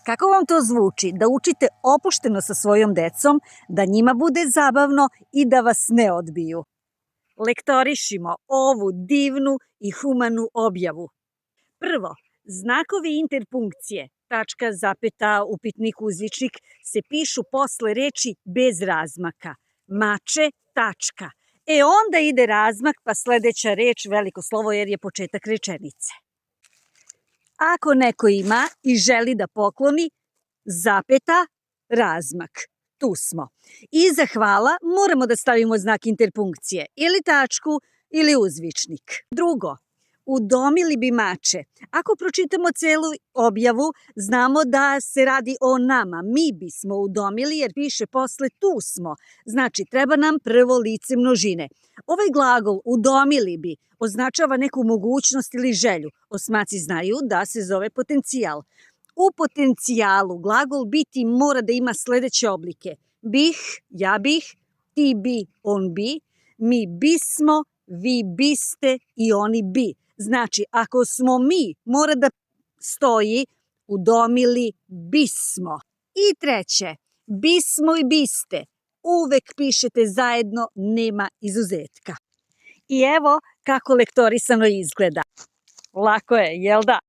Kako vam to zvuči da učite opušteno sa svojom decom, da njima bude zabavno i da vas ne odbiju? Lektorišimo ovu divnu i humanu objavu. Prvo, znakovi interpunkcije, tačka, zapeta, upitnik, uzvičnik, se pišu posle reči bez razmaka. Mače, tačka. Onda ide razmak, pa sledeća reč, veliko slovo, jer je početak rečenice. Ako neko ima i želi da pokloni, zapeta, razmak. Tu smo. Iza hvala moramo da stavimo znak interpunkcije, ili tačku, ili uzvičnik. Drugo, udomili bi mače. Ako pročitamo celu objavu, znamo da se radi o nama. Mi bismo udomili jer piše posle tu smo. Znači, treba nam prvo lice množine. Ovaj glagol udomili bi označava neku mogućnost ili želju. Osmaci znaju da se zove potencijal. U potencijalu glagol biti mora da ima sledeće oblike. Bih, ja bih, ti bi, on bi, mi bismo, vi biste i oni bi. Znači, ako smo mi, mora da stoji udomili bismo. I treće, bismo i biste. Uvek pišete zajedno, nema izuzetka. I evo kako lektorisano izgleda. Lako je, jel da?